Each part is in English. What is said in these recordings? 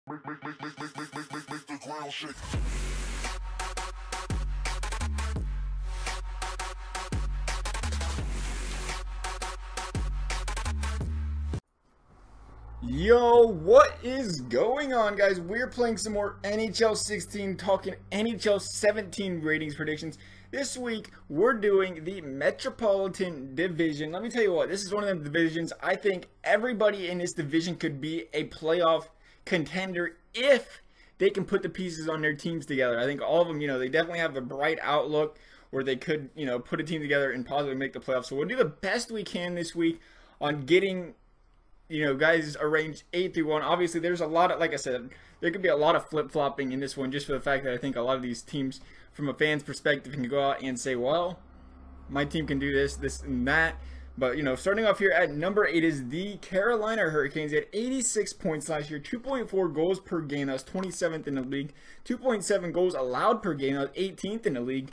Make the ground shake. Yo, what is going on, guys? We're playing some more NHL 16, talking NHL 17 ratings predictions. This week, we're doing the Metropolitan Division. Let me tell you what, this is one of the divisions. I think everybody in this division could be a playoff contender if they can put the pieces on their teams together. I think all of them, they definitely have a bright outlook where they could, put a team together and possibly make the playoffs. So we'll do the best we can this week on getting guys arranged 8 through 1. Obviously, there's a lot of, like I said, there could be a lot of flip-flopping in this one just for the fact that I think a lot of these teams, from a fan's perspective, can go out and say, well, my team can do this, this, and that. But, starting off here at number 8 is the Carolina Hurricanes. They had 86 points last year, 2.4 goals per game. That was 27th in the league. 2.7 goals allowed per game. That was 18th in the league.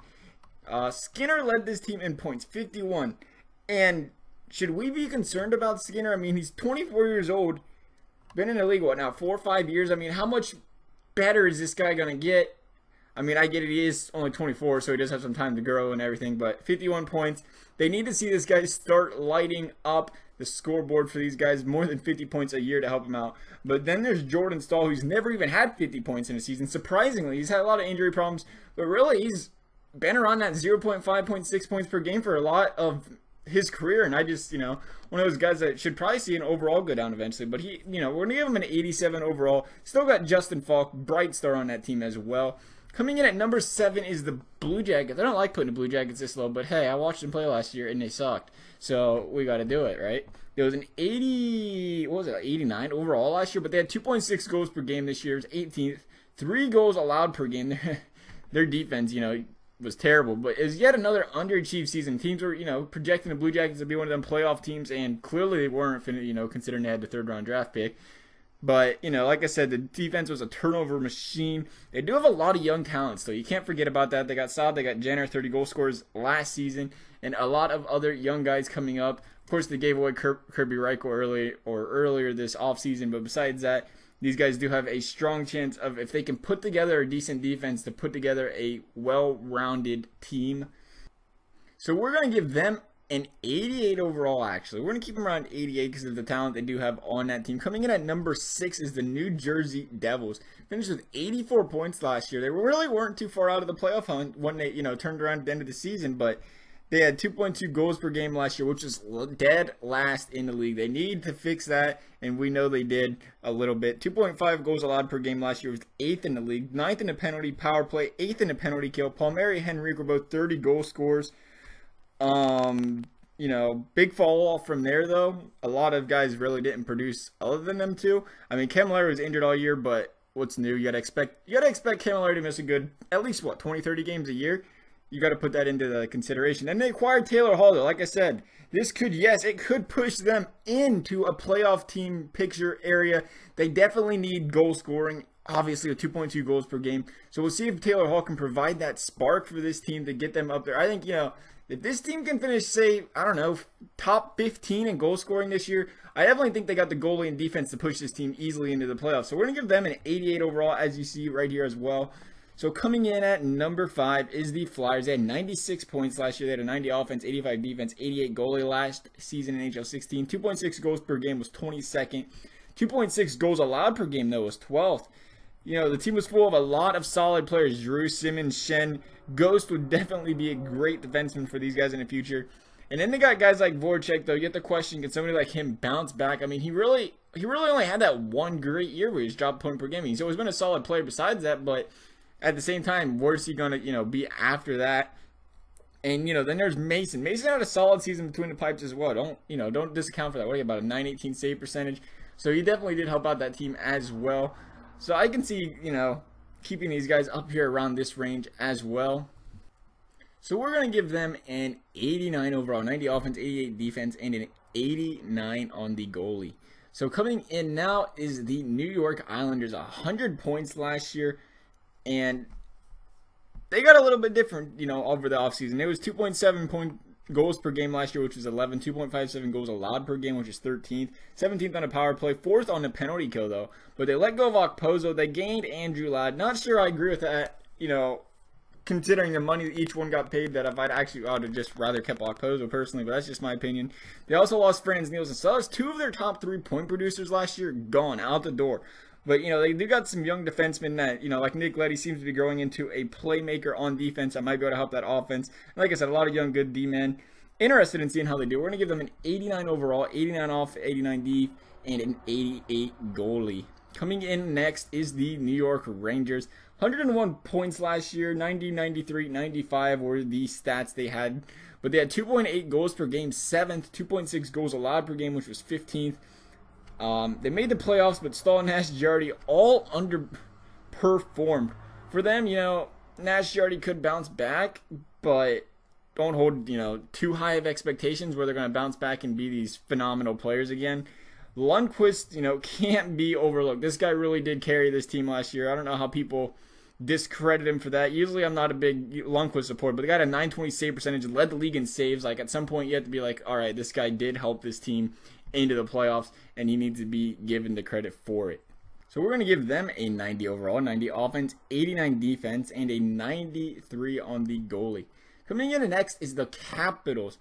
Skinner led this team in points, 51. And should we be concerned about Skinner? I mean, he's 24 years old. Been in the league, what now, 4 or 5 years? I mean, how much better is this guy going to get? I mean, I get it. He is only 24, so he does have some time to grow and everything. But 51 points. They need to see this guy start lighting up the scoreboard for these guys. More than 50 points a year to help him out. But then there's Jordan Staal, who's never even had 50 points in a season. Surprisingly, he's had a lot of injury problems. But really, he's been around that 0.5, 0.6 points per game for a lot of his career, and I just, one of those guys that should probably see an overall go down eventually, but he, we're going to give him an 87 overall. Still got Justin Falk, bright star on that team as well. Coming in at number 7 is the Blue Jackets. I don't like putting the Blue Jackets this low, but hey, I watched them play last year, and they sucked, so we got to do it, right? There was an 89 overall last year, but they had 2.6 goals per game this year. It was 18th. 3 goals allowed per game. Their defense, was terrible, but it was yet another underachieved season. Teams were, projecting the Blue Jackets to be one of them playoff teams, and clearly they weren't, considering they had the 3rd round draft pick. But, like I said, the defense was a turnover machine. They do have a lot of young talents, though. You can't forget about that. They got Staal, they got Jenner, 30 goal scorers last season, and a lot of other young guys coming up. Of course, they gave away Kirby Reichel earlier this offseason, but besides that, these guys do have a strong chance of, if they can put together a decent defense, to put together a well-rounded team. So we're going to give them an 88 overall, actually. We're going to keep them around 88 because of the talent they do have on that team. Coming in at number 6 is the New Jersey Devils. Finished with 84 points last year. They really weren't too far out of the playoff hunt when they, turned around at the end of the season, but they had 2.2 goals per game last year, which is dead last in the league. They need to fix that, and we know they did a little bit. 2.5 goals allowed per game last year, was 8th in the league. 9th in the penalty power play, 8th in the penalty kill. Palmieri and Henrique were both 30 goal scorers. Big fall off from there, though. A lot of guys really didn't produce other than them two. I mean, Camilleri was injured all year, but what's new? You gotta expect Camilleri to miss a good, at least, 20, 30 games a year. You got to put that into the consideration. And they acquired Taylor Hall, though. Like I said, this could, it could push them into a playoff team picture area. They definitely need goal scoring, obviously with 2.2 goals per game. So we'll see if Taylor Hall can provide that spark for this team to get them up there. I think, if this team can finish, say, I don't know, top 15 in goal scoring this year, I definitely think they got the goalie and defense to push this team easily into the playoffs. So we're going to give them an 88 overall, as you see right here as well. So coming in at number 5 is the Flyers. They had 96 points last year. They had a 90 offense, 85 defense, 88 goalie last season in NHL 16. 2.6 goals per game was 22nd. 2.6 goals allowed per game, though, was 12th. The team was full of a lot of solid players. Drew, Simmons, Shen. Ghost would definitely be a great defenseman for these guys in the future. And then they got guys like Voracek, though. You get the question, can somebody like him bounce back? I mean, he really only had that one great year where he's dropped point per game. He's always been a solid player besides that, but at the same time, where's he going to, be after that? And, then there's Mason. Mason had a solid season between the pipes as well. Don't discount for that. What do you about a 918 save percentage? So he definitely did help out that team as well. So I can see, keeping these guys up here around this range as well. So we're going to give them an 89 overall, 90 offense, 88 defense, and an 89 on the goalie. So coming in now is the New York Islanders. 100 points last year. And they got a little bit different, over the offseason. It was 2.7 goals per game last year, which was 11, 2.57 goals allowed per game, which is 13th, 17th on a power play, 4th on a penalty kill though. But they let go of Okposo, they gained Andrew Ladd. Not sure I agree with that, you know, considering the money that each one got paid, that if I'd actually ought to just rather kept Okposo personally, but that's just my opinion. They also lost Franz Nielsen. So that was 2 of their top 3 point producers last year gone, out the door. But, you know, they do got some young defensemen that, you know, like Nick Leddy seems to be growing into a playmaker on defense that might be able to help that offense. And like I said, a lot of young, good D-men. Interested in seeing how they do. We're going to give them an 89 overall, 89 off, 89 D, and an 88 goalie. Coming in next is the New York Rangers. 101 points last year, 90, 93, 95 were the stats they had. But they had 2.8 goals per game, 7th, 2.6 goals allowed per game, which was 15th. They made the playoffs, but Staal, Nash, Jardy all underperformed. For them, you know, Nash, Jardy could bounce back, but don't hold, you know, too high of expectations where they're going to bounce back and be these phenomenal players again. Lundqvist, you know, can't be overlooked. This guy really did carry this team last year. I don't know how people discredit him for that. Usually I'm not a big Lundqvist supporter, but the guy had a 920 save percentage, led the league in saves. Like, at some point you have to be like, all right, this guy did help this team into the playoffs, and he needs to be given the credit for it. So we're going to give them a 90 overall, 90 offense, 89 defense, and a 93 on the goalie. Coming in next is the Capitals.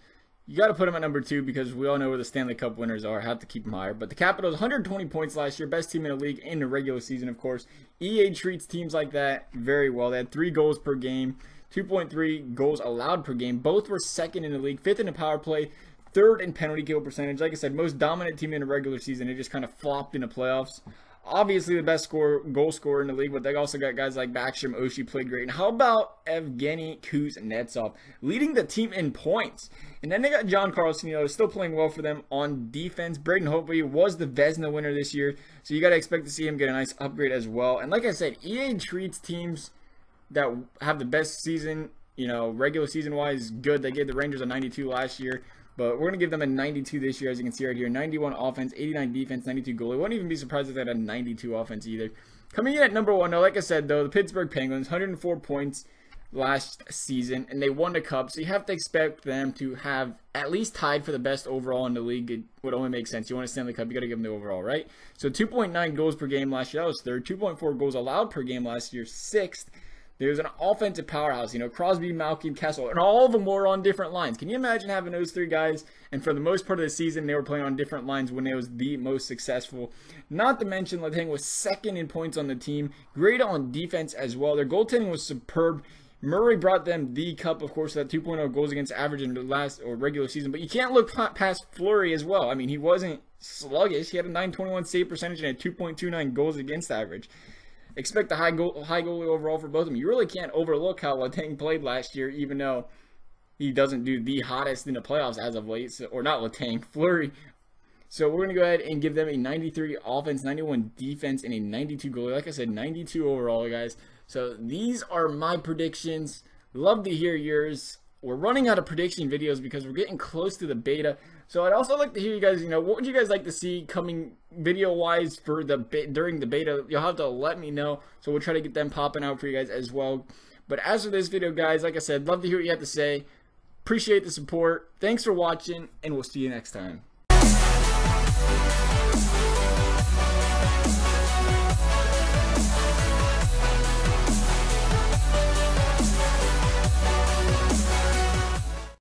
You got to put them at number 2 because we all know where the Stanley Cup winners are. I have to keep them higher. But the Capitals, 120 points last year. Best team in the league in the regular season, of course. EA treats teams like that very well. They had 3 goals per game, 2.3 goals allowed per game. Both were 2nd in the league, 5th in the power play, 3rd in penalty kill percentage. Like I said, most dominant team in the regular season. It just kind of flopped in the playoffs. Obviously the best goal scorer in the league, but they also got guys like Backstrom, Oshie played great. And how about Evgeny Kuznetsov leading the team in points? And then they got John Carlson, you know, still playing well for them on defense. Braden Holtby was the Vezina winner this year, so you got to expect to see him get a nice upgrade as well. And like I said, EA treats teams that have the best season, you know, regular season-wise, good. They gave the Rangers a 92 last year. But we're going to give them a 92 this year, as you can see right here. 91 offense, 89 defense, 92 goalie. Wouldn't even be surprised if they had a 92 offense either. Coming in at number 1, though, like I said, though, the Pittsburgh Penguins, 104 points last season, and they won the Cup. So you have to expect them to have at least tied for the best overall in the league. It would only make sense. You want to Stanley Cup, you got to give them the overall, right? So 2.9 goals per game last year, that was 3rd. 2.4 goals allowed per game last year, 6th. There's an offensive powerhouse, you know, Crosby, Malkin, Kessel, and all of them were on different lines. Can you imagine having those 3 guys? And for the most part of the season, they were playing on different lines when they was the most successful. Not to mention, Letang was 2nd in points on the team. Great on defense as well. Their goaltending was superb. Murray brought them the Cup, of course, that 2.0 goals against average in the last or regular season. But you can't look past Fleury as well. I mean, he wasn't sluggish. He had a 921 save percentage and a 2.29 goals against average. Expect a high goalie overall for both of them. You really can't overlook how Letang played last year, even though he doesn't do the hottest in the playoffs as of late. So, or not Letang, Fleury. So we're going to go ahead and give them a 93 offense, 91 defense, and a 92 goalie. Like I said, 92 overall, guys. So these are my predictions. Love to hear yours. We're running out of prediction videos because we're getting close to the beta. So I'd also like to hear you guys, you know, what would you guys like to see coming video-wise for the during the beta? You'll have to let me know. So we'll try to get them popping out for you guys as well. But as for this video, guys, like I said, love to hear what you have to say. Appreciate the support. Thanks for watching, and we'll see you next time.